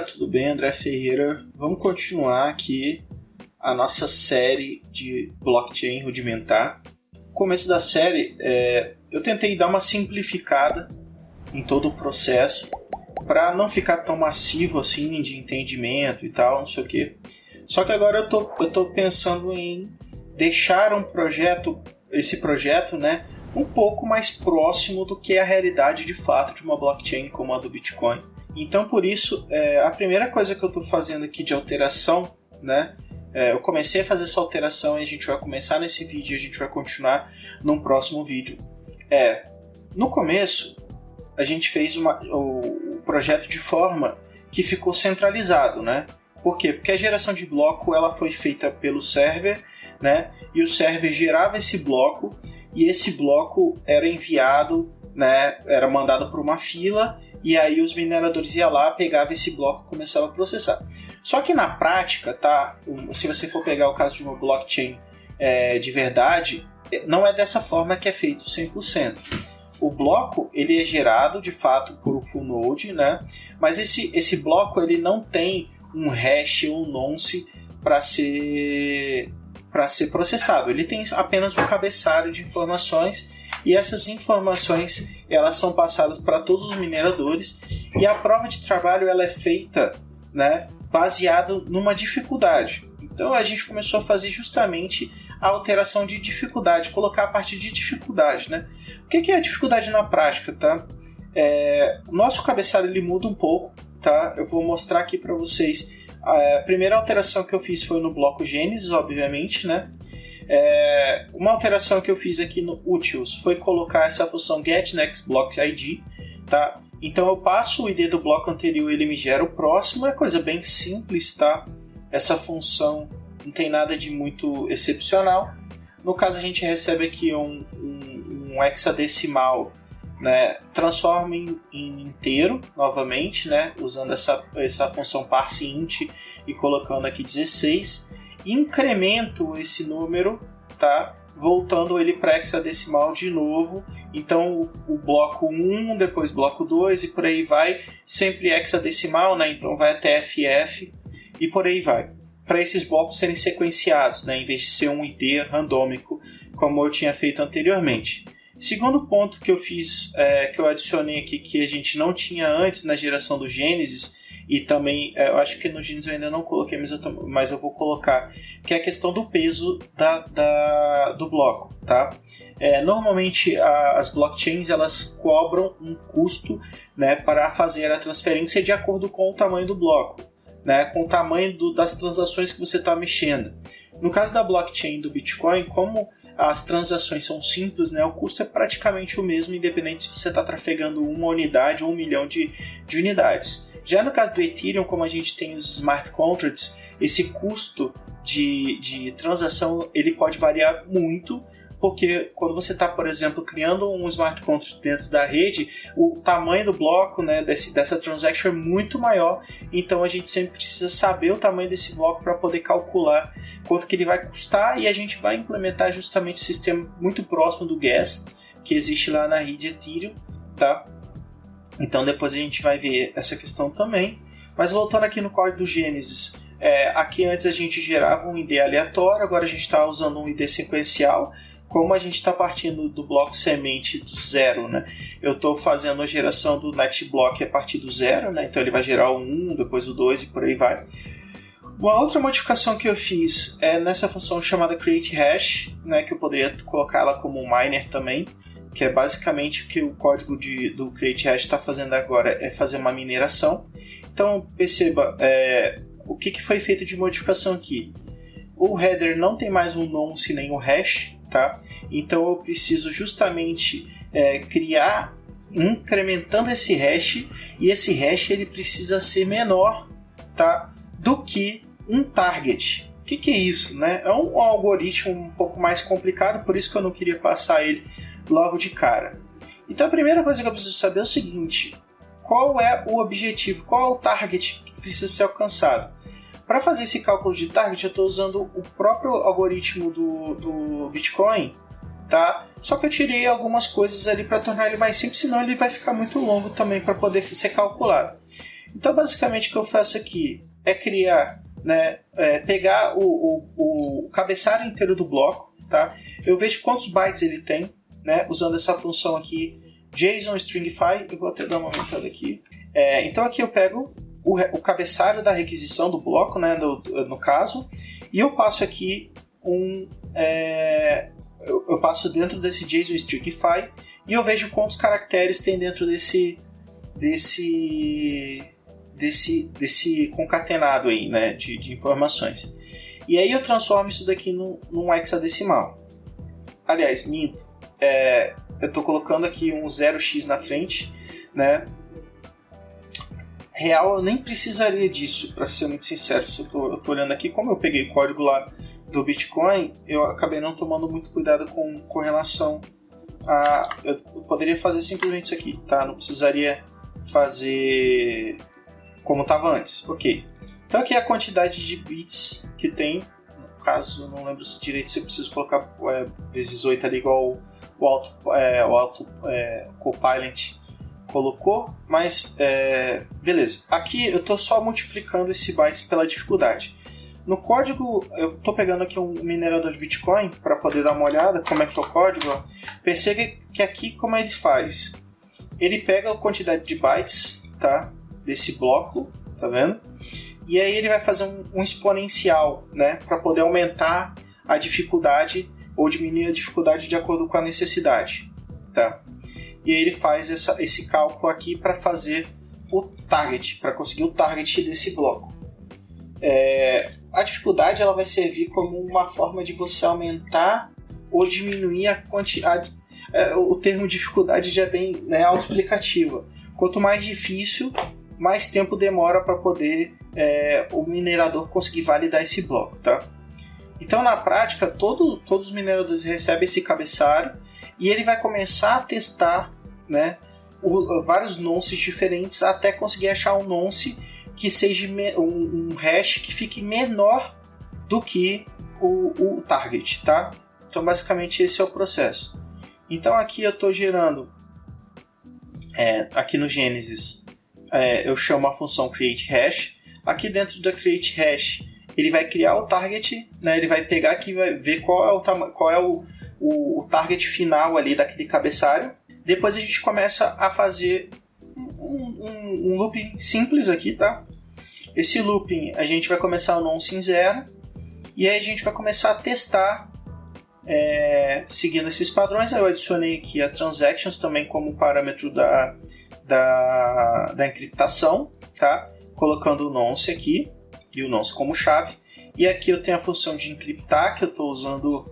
tudo bem? André Ferreira. Vamos continuar aqui a nossa série de blockchain rudimentar. No começo da série, eu tentei dar uma simplificada em todo o processo para não ficar tão massivo assim de entendimento e tal, não sei o quê. Só que agora eu tô pensando em deixar esse projeto, né, um pouco mais próximo do que é a realidade de fato de uma blockchain como a do Bitcoin. Então, por isso, a primeira coisa que eu estou fazendo aqui de alteração, né, eu comecei a fazer essa alteração e a gente vai começar nesse vídeo e a gente vai continuar num próximo vídeo. No começo, a gente fez o projeto de forma que ficou centralizado, né? Por quê? Porque a geração de bloco ela foi feita pelo server, né? E o server gerava esse bloco e esse bloco era enviado, né? Era mandado para uma fila e aí os mineradores iam lá, pegavam esse bloco e começavam a processar. Só que na prática, tá? Se você for pegar o caso de uma blockchain de verdade, não é dessa forma que é feito 100%. O bloco ele é gerado de fato por um full node, né? Mas esse bloco ele não tem um hash ou um nonce para ser processado. Ele tem apenas um cabeçalho de informações e essas informações elas são passadas para todos os mineradores e a prova de trabalho ela é feita, né, baseado numa dificuldade. Então a gente começou a fazer justamente a alteração de dificuldade, colocar a parte de dificuldade, né? O que é a dificuldade na prática, tá? O nosso cabeçalho ele muda um pouco, tá? Eu vou mostrar aqui para vocês. A primeira alteração que eu fiz foi no bloco Gênesis, obviamente, né? Uma alteração que eu fiz aqui no Utils foi colocar essa função getNextBlockID, tá? Então eu passo o ID do bloco anterior e ele me gera o próximo, é coisa bem simples, tá? Essa função não tem nada de muito excepcional. No caso a gente recebe aqui um hexadecimal, né? Transforma em inteiro novamente, né? Usando essa função parseInt e colocando aqui 16. Incremento esse número, tá? Voltando ele para hexadecimal de novo. Então o bloco 1, depois bloco 2 e por aí vai. Sempre hexadecimal, né? Então vai até FF e por aí vai. Para esses blocos serem sequenciados, né? Em vez de ser um ID randômico, como eu tinha feito anteriormente. Segundo ponto que eu fiz, que eu adicionei aqui, que a gente não tinha antes na geração do Gênesis, e também, eu acho que no Gênesis eu ainda não coloquei, mas eu vou colocar, que é a questão do peso do bloco, tá? Normalmente as blockchains elas cobram um custo, né, para fazer a transferência de acordo com o tamanho do bloco, né, com o tamanho das transações que você está mexendo. No caso da blockchain do Bitcoin, como as transações são simples, né, o custo é praticamente o mesmo, independente se você está trafegando uma unidade ou 1 milhão de unidades. Já no caso do Ethereum, como a gente tem os smart contracts, esse custo de transação ele pode variar muito, porque quando você está, por exemplo, criando um smart contract dentro da rede, o tamanho do bloco, né, dessa transaction é muito maior, então a gente sempre precisa saber o tamanho desse bloco para poder calcular quanto que ele vai custar, e a gente vai implementar justamente esse sistema muito próximo do Gas, que existe lá na rede Ethereum, tá? Então depois a gente vai ver essa questão também. Mas voltando aqui no código do Gênesis, aqui antes a gente gerava um ID aleatório, agora a gente está usando um ID sequencial. Como a gente está partindo do bloco semente do zero, né? Eu estou fazendo a geração do next block a partir do zero, né? Então ele vai gerar o 1, depois o 2 e por aí vai. Uma outra modificação que eu fiz é nessa função chamada createHash, né? Que eu poderia colocar ela como um miner também, que é basicamente o que o código do createHash está fazendo agora, é fazer uma mineração. Então perceba o que foi feito de modificação aqui. O header não tem mais um nonce nem um hash, tá? Então eu preciso justamente criar, incrementando esse hash, e esse hash ele precisa ser menor, tá, do que um target. O que é isso, né? É um algoritmo um pouco mais complicado, por isso que eu não queria passar ele logo de cara. Então a primeira coisa que eu preciso saber é o seguinte: qual é o objetivo, qual é o target que precisa ser alcançado? Para fazer esse cálculo de target, eu estou usando o próprio algoritmo do Bitcoin, tá? Só que eu tirei algumas coisas ali para tornar ele mais simples, senão ele vai ficar muito longo também para poder ser calculado. Então, basicamente, o que eu faço aqui é criar, né, pegar o cabeçalho inteiro do bloco, tá? Eu vejo quantos bytes ele tem, né, usando essa função aqui, JSON Stringify. Eu vou até dar uma aumentada aqui. Então, aqui eu pego o cabeçalho da requisição do bloco, né, no caso, e eu passo aqui eu passo dentro desse JSON Stringify e eu vejo quantos caracteres tem dentro desse concatenado aí, né, de informações. E aí eu transformo isso daqui num hexadecimal. Aliás, minto. Eu estou colocando aqui um 0x na frente, né? Real, eu nem precisaria disso, para ser muito sincero. Se eu tô olhando aqui, como eu peguei o código lá do Bitcoin, eu acabei não tomando muito cuidado com relação a... Eu poderia fazer simplesmente isso aqui, tá? Não precisaria fazer como estava antes. Ok. Então aqui é a quantidade de bits que tem. No caso, não lembro direito se eu preciso colocar vezes 8 ali, igual o auto Copilot colocou, mas beleza. Aqui eu estou só multiplicando esse bytes pela dificuldade. No código, eu estou pegando aqui um minerador de Bitcoin para poder dar uma olhada como é que é o código. Ó. Perceba que aqui como ele faz. Ele pega a quantidade de bytes, tá, desse bloco, tá vendo? E aí ele vai fazer um exponencial, né, para poder aumentar a dificuldade ou diminuir a dificuldade de acordo com a necessidade, tá? E aí ele faz esse cálculo aqui para fazer o target, para conseguir o target desse bloco. A dificuldade ela vai servir como uma forma de você aumentar ou diminuir a quantidade. O termo dificuldade já é bem, né, autoexplicativo. Quanto mais difícil, mais tempo demora para poder o minerador conseguir validar esse bloco, tá? Então, na prática, todos os mineradores recebem esse cabeçalho e ele vai começar a testar, né, vários nonces diferentes até conseguir achar um nonce que seja um hash que fique menor do que o target, tá? Então, basicamente, esse é o processo. Então, aqui eu estou gerando, aqui no Genesis, eu chamo a função createHash. Aqui dentro da createHash, ele vai criar o target, né? Ele vai pegar aqui e vai ver qual é o target final ali daquele cabeçalho. Depois a gente começa a fazer um looping simples aqui, tá? Esse looping a gente vai começar o nonce em 0 e aí a gente vai começar a testar seguindo esses padrões. Eu adicionei aqui a transactions também como parâmetro da encriptação, tá? Colocando o nonce aqui e o nonce como chave. E aqui eu tenho a função de encriptar, que eu estou usando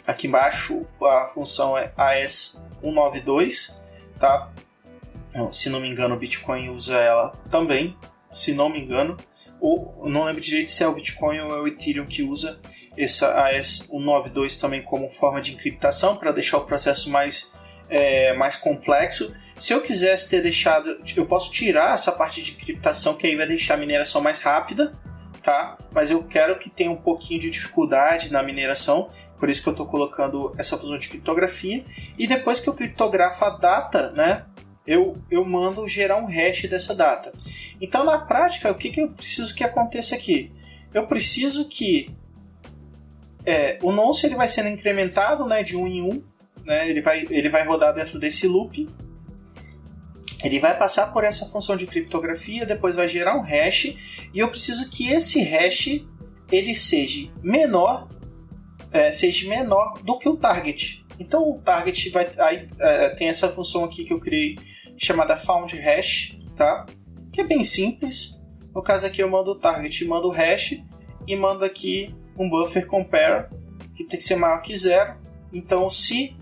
aqui embaixo, a função é AES192, tá? Se não me engano, o Bitcoin usa ela também, se não me engano. Ou não lembro direito se é o Bitcoin ou é o Ethereum que usa essa AES192 também como forma de encriptação, para deixar o processo mais complexo. Se eu quisesse ter deixado, eu posso tirar essa parte de encriptação, que aí vai deixar a mineração mais rápida, tá? Mas eu quero que tenha um pouquinho de dificuldade na mineração, por isso que eu estou colocando essa função de criptografia. E depois que eu criptografo a data, né, eu mando gerar um hash dessa data. Então, na prática, o que eu preciso que aconteça aqui? Eu preciso que o nonce ele vai sendo incrementado, né, de 1 em 1, né, ele vai rodar dentro desse loop. Ele vai passar por essa função de criptografia, depois vai gerar um hash, e eu preciso que esse hash ele seja menor do que o target. Então o target tem essa função aqui que eu criei chamada foundHash, tá? Que é bem simples. No caso aqui eu mando o target, mando o hash e mando aqui um buffer compare que tem que ser maior que 0. Então se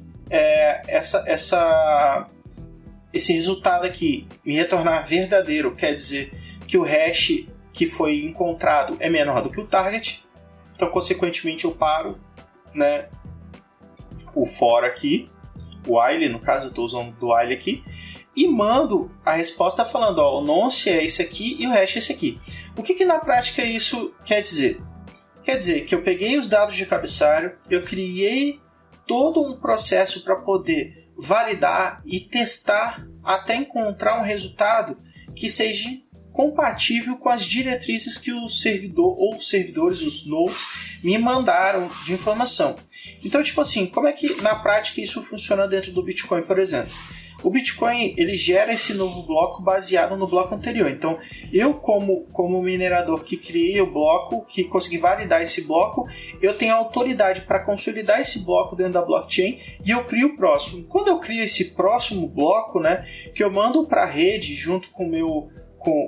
esse resultado aqui me retornar verdadeiro, quer dizer que o hash que foi encontrado é menor do que o target, então consequentemente eu paro, né, o for aqui, o while, no caso eu estou usando do while aqui, e mando a resposta falando, o nonce é esse aqui e o hash é esse aqui. O que na prática isso quer dizer? Quer dizer que eu peguei os dados de cabeçalho, eu criei todo um processo para poder validar e testar até encontrar um resultado que seja compatível com as diretrizes que o servidor ou os servidores, os nodes, me mandaram de informação. Então, tipo assim, como é que na prática isso funciona dentro do Bitcoin, por exemplo? O Bitcoin, ele gera esse novo bloco baseado no bloco anterior. Então, eu como minerador que criei o bloco, que consegui validar esse bloco, eu tenho autoridade para consolidar esse bloco dentro da blockchain e eu crio o próximo. Quando eu crio esse próximo bloco, né, que eu mando para a rede junto com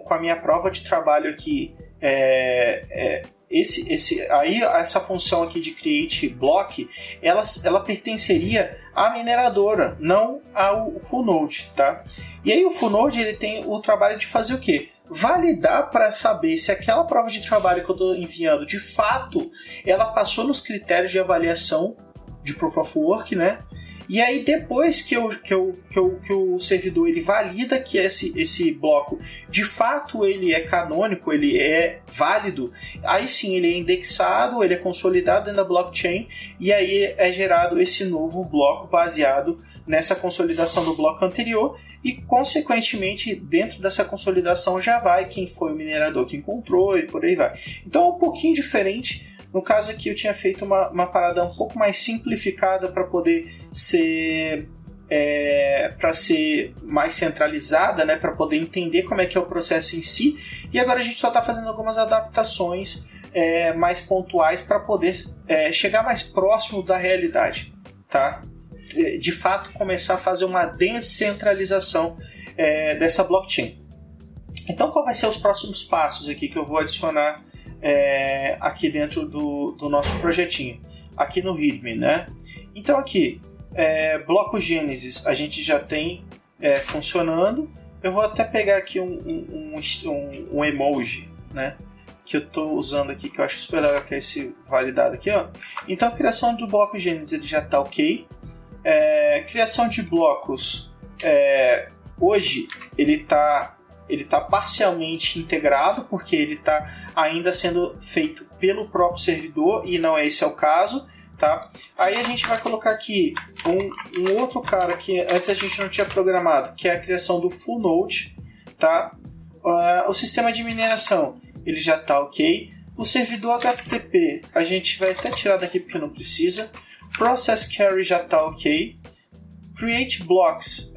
a minha prova de trabalho aqui, essa função aqui de create block, ela pertenceria à mineradora, não ao full node, tá? E aí o full node, ele tem o trabalho de fazer o quê? Validar para saber se aquela prova de trabalho que eu estou enviando, de fato, ela passou nos critérios de avaliação de Proof of Work, né? E aí depois que o servidor ele valida que esse bloco de fato ele é canônico, ele é válido, aí sim ele é indexado, ele é consolidado dentro da blockchain e aí é gerado esse novo bloco baseado nessa consolidação do bloco anterior e consequentemente dentro dessa consolidação já vai quem foi o minerador que encontrou e por aí vai. Então é um pouquinho diferente. No caso aqui eu tinha feito uma parada um pouco mais simplificada para poder ser mais centralizada, né, para poder entender como é que é o processo em si. E agora a gente só está fazendo algumas adaptações mais pontuais para poder chegar mais próximo da realidade, tá? De fato começar a fazer uma descentralização dessa blockchain. Então qual vai ser os próximos passos aqui que eu vou adicionar aqui dentro do nosso projetinho, aqui no README, né? Então aqui, bloco Gênesis a gente já tem funcionando. Eu vou até pegar aqui um emoji, né? Que eu estou usando aqui, que eu acho super legal, que é esse validado aqui, ó. Então a criação do bloco Gênesis ele já está ok. Criação de blocos, hoje ele está parcialmente integrado, porque ele está ainda sendo feito pelo próprio servidor e não esse é o caso, tá? Aí a gente vai colocar aqui um outro cara que antes a gente não tinha programado, que é a criação do full node, tá? O sistema de mineração ele já está ok. O servidor HTTP a gente vai até tirar daqui porque não precisa. Process Carry já está ok. Create Blocks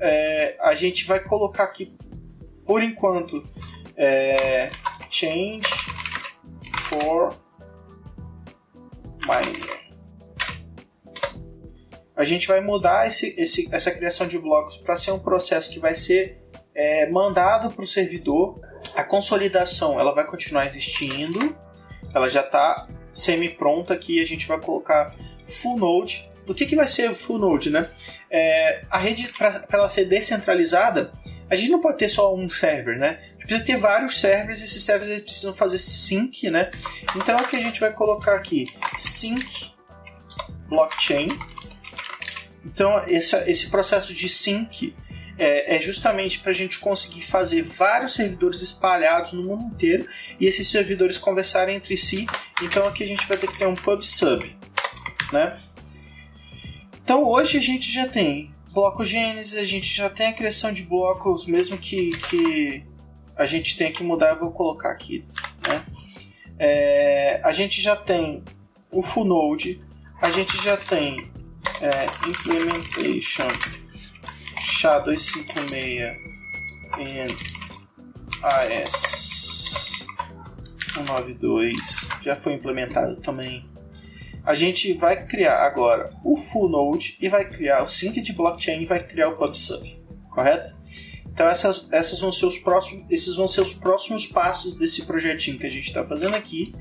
a gente vai colocar aqui por enquanto change for miner. A gente vai mudar essa criação de blocos para ser um processo que vai ser mandado para o servidor. A consolidação ela vai continuar existindo, ela já está semi-pronta aqui. A gente vai colocar full node. O que vai ser full node, né? A rede, para ela ser descentralizada, a gente não pode ter só um server, né? A gente precisa ter vários servers e esses servers eles precisam fazer sync, né? Então aqui a gente vai colocar aqui sync blockchain. Então esse processo de sync é justamente para a gente conseguir fazer vários servidores espalhados no mundo inteiro e esses servidores conversarem entre si. Então aqui a gente vai ter que ter um pub/sub, né? Então hoje a gente já tem bloco Gênesis, a gente já tem a criação de blocos, mesmo que a gente tenha que mudar, eu vou colocar aqui, né? A gente já tem o full node, a gente já tem implementation SHA-256 and AES-192 já foi implementado também. A gente vai criar agora o full node e vai criar o sync de blockchain e vai criar o pub/sub, correto? Então esses vão ser os próximos passos desse projetinho que a gente está fazendo aqui.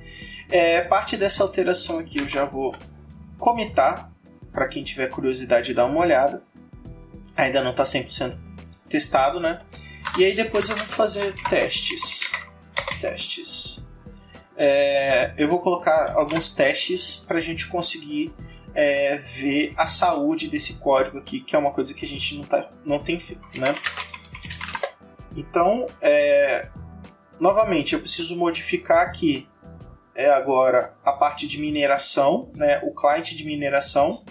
Parte dessa alteração aqui eu já vou commitar para quem tiver curiosidade de dar uma olhada. Ainda não está 100% testado, né? E aí depois eu vou fazer testes. Eu vou colocar alguns testes para a gente conseguir ver a saúde desse código aqui, que é uma coisa que a gente não tem feito, né? Então, novamente, eu preciso modificar aqui agora a parte de mineração, né? O cliente de mineração.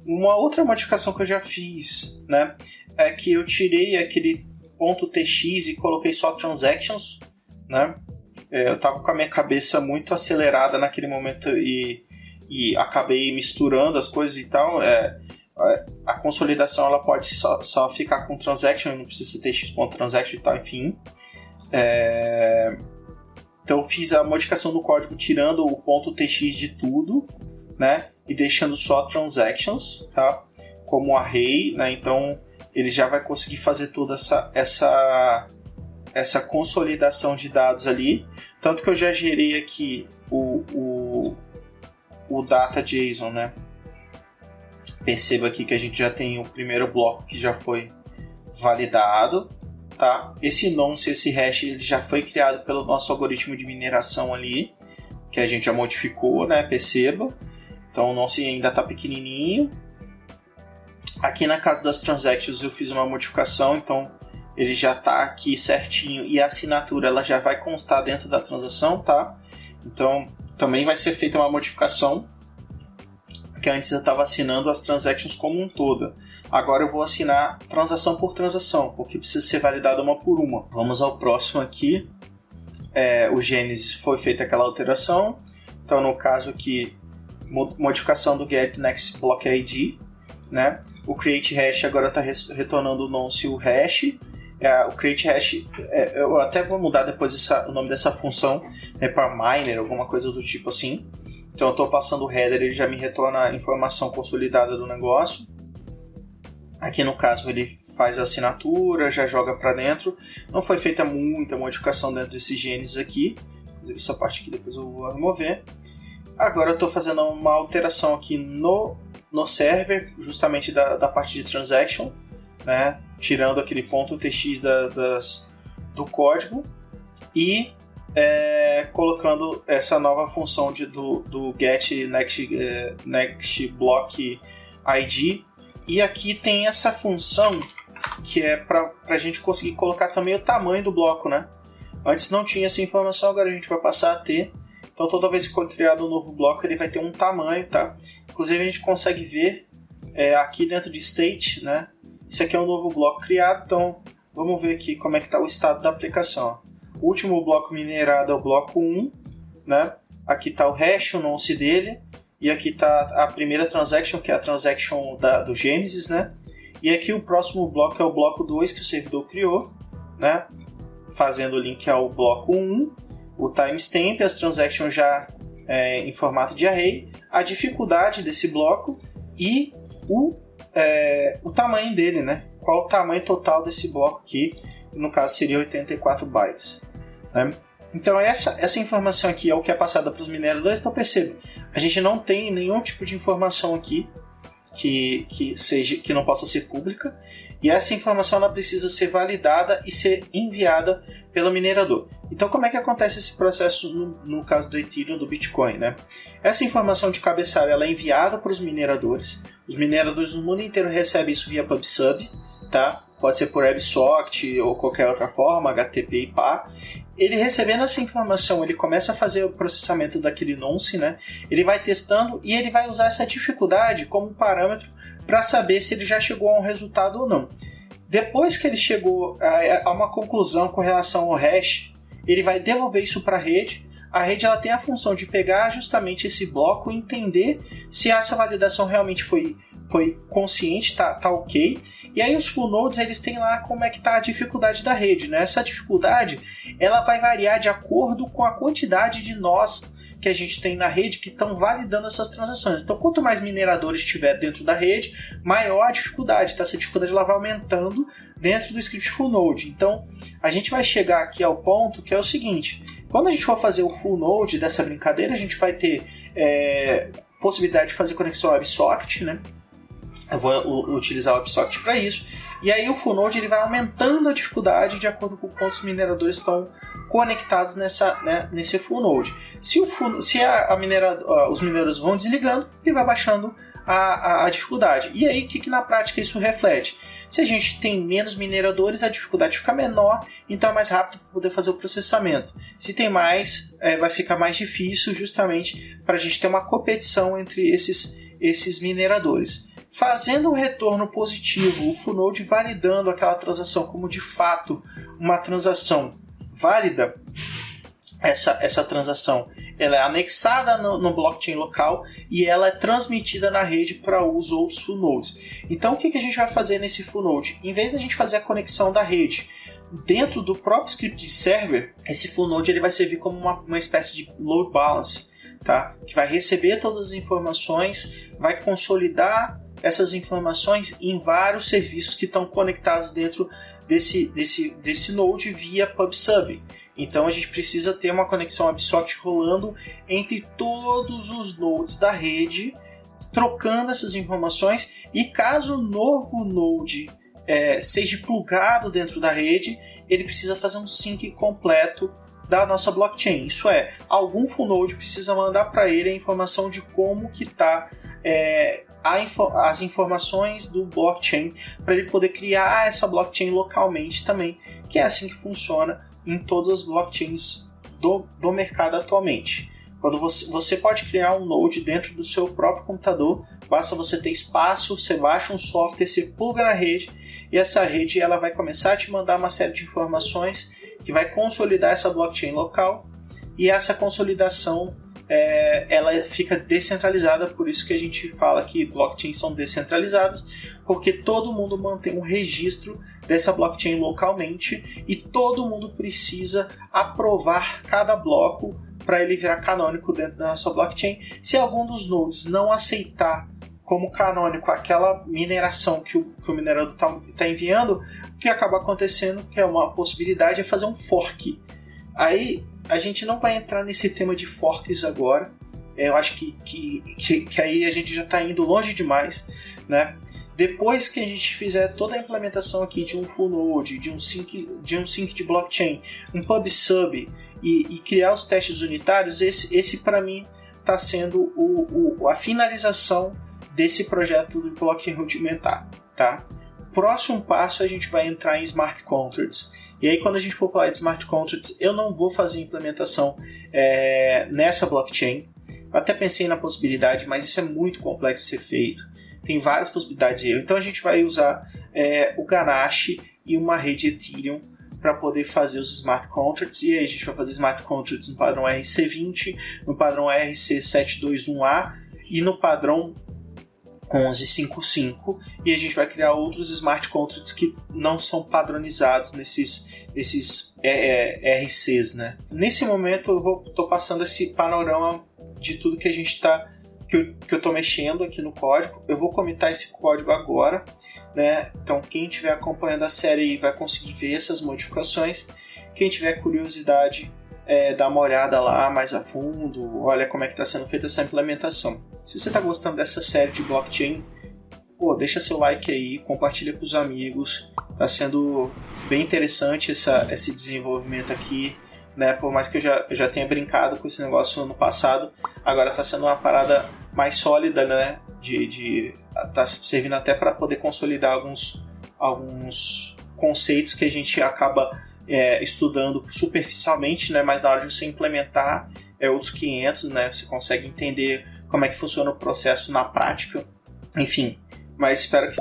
Uma outra modificação que eu já fiz, né? É que eu tirei aquele .tx e coloquei só transactions, né? Eu estava com a minha cabeça muito acelerada naquele momento e acabei misturando as coisas e tal. A consolidação ela pode só ficar com transaction, não precisa ser tx.transaction e tal, enfim. Então eu fiz a modificação do código tirando o .tx de tudo, né? E deixando só transactions, tá? Como array, né? Então ele já vai conseguir fazer toda essa consolidação de dados ali. Tanto que eu já gerei aqui o data JSON, né? Perceba aqui que a gente já tem o primeiro bloco que já foi validado, tá? Esse nonce, esse hash, ele já foi criado pelo nosso algoritmo de mineração ali, que a gente já modificou, né? Perceba. Então o nonce ainda está pequenininho. Aqui na casa das transactions eu fiz uma modificação, então ele já está aqui certinho e a assinatura ela já vai constar dentro da transação, tá? Então também vai ser feita uma modificação, que antes eu estava assinando as transactions como um todo. Agora eu vou assinar transação por transação, porque precisa ser validada uma por uma. Vamos ao próximo aqui. O Genesis foi feita aquela alteração. Então no caso aqui, modificação do get next block ID, né? O create hash agora está retornando o nonce o hash. O create hash, eu até vou mudar depois o nome dessa função, para miner, alguma coisa do tipo assim. Então eu estou passando o header, ele já me retorna a informação consolidada do negócio. Aqui no caso ele faz a assinatura, já joga para dentro. Não foi feita muita modificação dentro desses genes aqui. Essa parte aqui depois eu vou remover. Agora eu estou fazendo uma alteração aqui no server, justamente da parte de transaction, né? Tirando aquele .tx do código e colocando essa nova função do get next block ID. E aqui tem essa função que é para a gente conseguir colocar também o tamanho do bloco, né? Antes não tinha essa informação, agora a gente vai passar a ter. Então toda vez que for criado um novo bloco ele vai ter um tamanho, tá? Inclusive a gente consegue ver aqui dentro de state, né? Esse aqui é um novo bloco criado, então vamos ver aqui como é que está o estado da aplicação. O último bloco minerado é o bloco 1, né? Aqui está o hash, o nonce dele, e aqui está a primeira transaction, que é a transaction do Genesis, né? E aqui o próximo bloco é o bloco 2 que o servidor criou, né? Fazendo o link ao bloco 1, o timestamp, as transactions já em formato de array, a dificuldade desse bloco e o tamanho dele, né? Qual o tamanho total desse bloco aqui, no caso seria 84 bytes, né? Então essa informação aqui é o que é passada para os mineradores. Então perceba, a gente não tem nenhum tipo de informação aqui que não possa ser pública, e essa informação ela precisa ser validada e ser enviada pelo minerador. Então como é que acontece esse processo no caso do Ethereum, do Bitcoin, né? Essa informação de cabeçalho ela é enviada para os mineradores no mundo inteiro recebem isso via PubSub, tá? Pode ser por WebSocket ou qualquer outra forma, HTTP e pá. Ele recebendo essa informação, ele começa a fazer o processamento daquele nonce, né? Ele vai testando e ele vai usar essa dificuldade como parâmetro para saber se ele já chegou a um resultado ou não. Depois que ele chegou a uma conclusão com relação ao hash, ele vai devolver isso para a rede. A rede ela tem a função de pegar justamente esse bloco e entender se essa validação realmente foi consciente, tá ok. E aí os full nodes eles têm lá como é que tá a dificuldade da rede, né? Essa dificuldade ela vai variar de acordo com a quantidade de nós que a gente tem na rede que estão validando essas transações. Então quanto mais mineradores tiver dentro da rede, maior a dificuldade, tá? Essa dificuldade ela vai aumentando dentro do script full node. Então a gente vai chegar aqui ao ponto que é o seguinte: quando a gente for fazer o full node dessa brincadeira, a gente vai ter possibilidade de fazer conexão WebSocket, né? Eu vou utilizar o WebSocket para isso. E aí o full node ele vai aumentando a dificuldade de acordo com quantos mineradores estão conectados nesse full node. Se os mineradores vão desligando, ele vai baixando a dificuldade. E aí o que na prática isso reflete? Se a gente tem menos mineradores, a dificuldade fica menor, então é mais rápido para poder fazer o processamento. Se tem mais, vai ficar mais difícil justamente para a gente ter uma competição entre esses esses mineradores. Fazendo um retorno positivo, o full node validando aquela transação como de fato uma transação válida, essa transação ela é anexada no blockchain local e ela é transmitida na rede para os outros full nodes. Então o que a gente vai fazer nesse full node? Em vez de a gente fazer a conexão da rede dentro do próprio script de server, esse full node ele vai servir como uma espécie de load balance, tá? Que vai receber todas as informações, vai consolidar essas informações em vários serviços que estão conectados dentro desse node via PubSub. Então a gente precisa ter uma conexão WebSocket rolando entre todos os nodes da rede, trocando essas informações, e caso o novo node seja plugado dentro da rede, ele precisa fazer um sync completo da nossa blockchain. Isso é, algum full node precisa mandar para ele a informação de como que está as informações do blockchain, para ele poder criar essa blockchain localmente também, que é assim que funciona em todas as blockchains do mercado atualmente. Quando você pode criar um node dentro do seu próprio computador, basta você ter espaço, você baixa um software, você pluga na rede, e essa rede ela vai começar a te mandar uma série de informações que vai consolidar essa blockchain local, e essa consolidação ela fica descentralizada. Por isso que a gente fala que blockchains são descentralizadas, porque todo mundo mantém um registro dessa blockchain localmente e todo mundo precisa aprovar cada bloco para ele virar canônico dentro da nossa blockchain. Se algum dos nodes não aceitar como canônico aquela mineração que o minerador está enviando, o que acaba acontecendo, que é uma possibilidade, é fazer um fork. Aí a gente não vai entrar nesse tema de forks agora. Eu acho que aí a gente já está indo longe demais, né? Depois que a gente fizer toda a implementação aqui de um full node, de um sync de blockchain, um PubSub e criar os testes unitários, esse para mim está sendo a finalização desse projeto do blockchain rudimentar, tá? Próximo passo a gente vai entrar em smart contracts. E aí quando a gente for falar de smart contracts, eu não vou fazer implementação nessa blockchain. Eu até pensei na possibilidade, mas isso é muito complexo de ser feito. Tem várias possibilidades de erro. Então a gente vai usar o Ganache e uma rede Ethereum para poder fazer os smart contracts. E aí a gente vai fazer smart contracts no padrão RC20, no padrão RC721A e no padrão 1155, e a gente vai criar outros smart contracts que não são padronizados nesses RCs, né? Nesse momento eu estou passando esse panorama de tudo que a gente está, que eu estou mexendo aqui no código. Eu vou comitar esse código agora, né? Então quem estiver acompanhando a série vai conseguir ver essas modificações. Quem tiver curiosidade, dá uma olhada lá mais a fundo, olha como é que está sendo feita essa implementação. Se você está gostando dessa série de blockchain, deixa seu like aí, compartilha com os amigos. Está sendo bem interessante esse desenvolvimento aqui, né? Por mais que eu já tenha brincado com esse negócio no passado, agora está sendo uma parada mais sólida, né? Tá servindo até para poder consolidar alguns conceitos que a gente acaba estudando superficialmente, né? Mas na hora de você implementar outros 500, né? Você consegue entender como é que funciona o processo na prática. Enfim, mas espero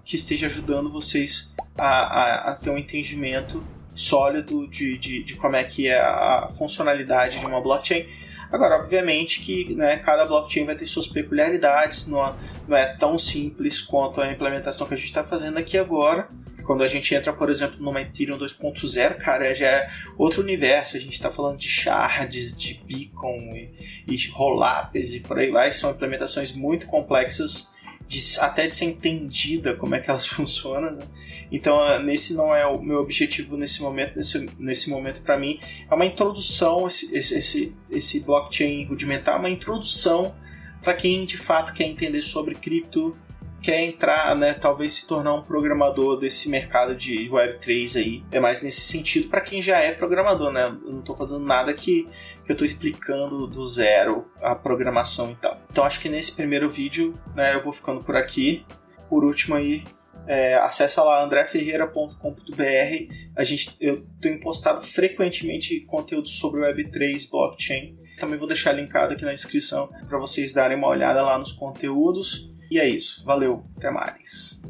que esteja ajudando vocês a ter um entendimento sólido de como é que é a funcionalidade de uma blockchain. Agora, obviamente que, né, cada blockchain vai ter suas peculiaridades, não é tão simples quanto a implementação que a gente está fazendo aqui agora. Quando a gente entra, por exemplo, numa Ethereum 2.0, cara, já é outro universo. A gente está falando de shards, de beacon e rollups e por aí vai. São implementações muito complexas, até de ser entendida como é que elas funcionam, né? Então, nesse não é o meu objetivo nesse momento. Nesse momento, para mim, é uma introdução, esse blockchain rudimentar, uma introdução para quem de fato quer entender sobre cripto, quer entrar, né, talvez se tornar um programador desse mercado de Web3 aí. É mais nesse sentido para quem já é programador, né? Eu não estou fazendo nada que eu estou explicando do zero a programação e tal. Então acho que nesse primeiro vídeo, né, eu vou ficando por aqui. Por último aí, acessa lá andreferreira.com.br. Eu tenho postado frequentemente conteúdo sobre Web3, blockchain. Também vou deixar linkado aqui na descrição para vocês darem uma olhada lá nos conteúdos. E é isso. Valeu, até mais.